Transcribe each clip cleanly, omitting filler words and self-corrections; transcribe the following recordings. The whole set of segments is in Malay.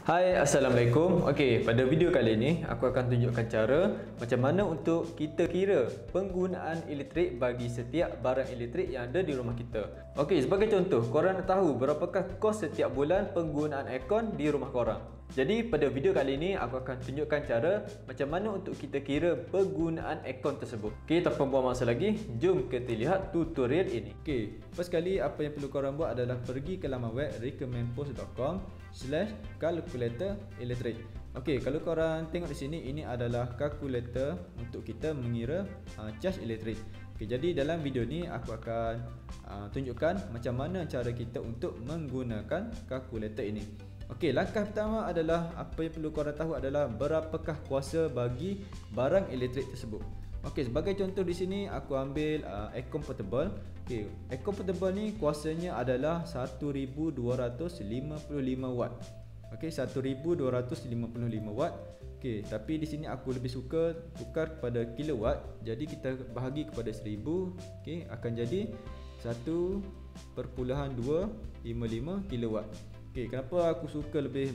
Hai, Assalamualaikum. Okey, pada video kali ini aku akan tunjukkan cara macam mana untuk kita kira penggunaan elektrik bagi setiap barang elektrik yang ada di rumah kita. Okey, sebagai contoh, korang nak tahu berapakah kos setiap bulan penggunaan aircon di rumah korang. Jadi pada video kali ini aku akan tunjukkan cara macam mana untuk kita kira penggunaan aircon tersebut. Okey, tanpa buang masa lagi, jom kita lihat tutorial ini. Okey, first kali apa yang perlu korang buat adalah pergi ke laman web recommendpost.com/calculator elektrik. Okey, kalau korang tengok di sini, ini adalah kalkulator untuk kita mengira caj elektrik. Okey, jadi dalam video ni aku akan tunjukkan macam mana cara kita untuk menggunakan kalkulator ini. Okey, langkah pertama adalah apa yang perlu korang tahu adalah berapakah kuasa bagi barang elektrik tersebut. Okey, sebagai contoh di sini aku ambil aircon portable. Okey, aircon portable ni kuasanya adalah 1255 watt. Okey, 1255 watt. Okey, tapi di sini aku lebih suka tukar kepada kilowatt. Jadi kita bahagi kepada 1000, okey, akan jadi 1.255 kilowatt. Okey, kenapa aku suka lebih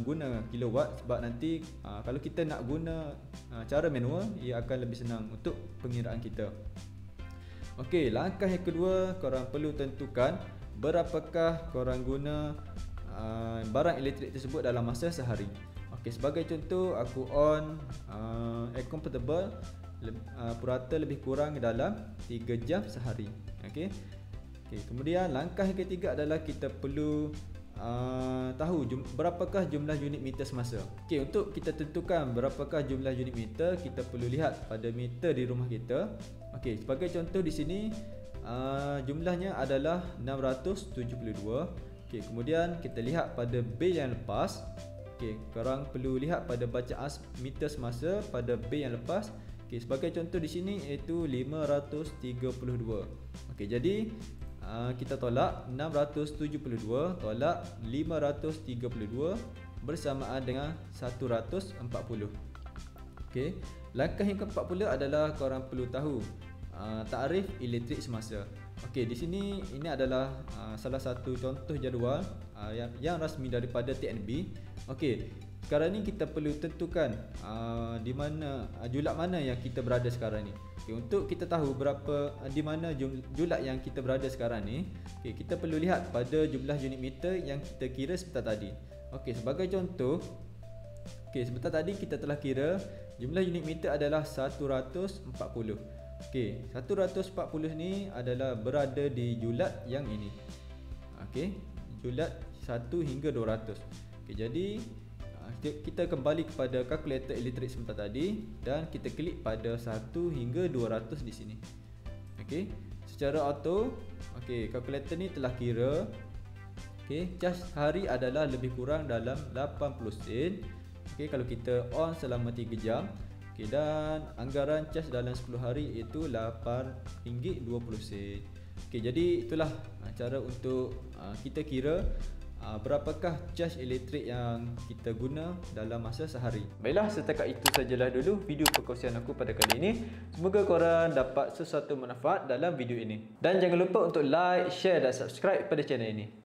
guna kilowatt? Sebab nanti kalau kita nak guna cara manual, ia akan lebih senang untuk pengiraan kita. Okey, langkah yang kedua, korang perlu tentukan berapakah korang guna barang elektrik tersebut dalam masa sehari. Okey, sebagai contoh aku on aircon portable purata lebih kurang dalam 3 jam sehari. Okey. Okey, kemudian langkah yang ketiga adalah kita perlu tahu berapakah jumlah unit meter semasa. Okey, untuk kita tentukan berapakah jumlah unit meter, kita perlu lihat pada meter di rumah kita. Okey, sebagai contoh di sini jumlahnya adalah 672. Okey, kemudian kita lihat pada bil yang lepas. Okey, korang perlu lihat pada bacaan meter semasa pada bil yang lepas. Okey, sebagai contoh di sini iaitu 532. Okey, jadi kita tolak 672 tolak 532 bersamaan dengan 140. Okey, langkah yang ke-40 adalah korang perlu tahu takrif elektrik semasa. Okey, di sini ini adalah salah satu contoh jadual yang rasmi daripada TNB. Okey, sekarang ni kita perlu tentukan di mana julat mana yang kita berada sekarang ni. Okay, untuk kita tahu berapa di mana julat yang kita berada sekarang ni, okay, kita perlu lihat pada jumlah unit meter yang kita kira sebentar tadi. Okey, sebagai contoh, okey, sebentar tadi kita telah kira jumlah unit meter adalah 140. Okey, 140 ni adalah berada di julat yang ini. Okey, julat 1 hingga 200. Okey, jadi kita kembali kepada kalkulator elektrik sebentar tadi dan kita klik pada 1 hingga 200 di sini. Okey, secara auto, okey, kalkulator ni telah kira. Okey, caj hari adalah lebih kurang dalam 80 sen. Okey, kalau kita on selama 3 jam. Okey, dan anggaran caj dalam 10 hari iaitu RM8.20. Okey, jadi itulah cara untuk kita kira berapakah caj elektrik yang kita guna dalam masa sehari. Baiklah, setakat itu sajalah dulu video perkongsian aku pada kali ini. Semoga korang dapat sesuatu manfaat dalam video ini. Dan jangan lupa untuk like, share dan subscribe pada channel ini.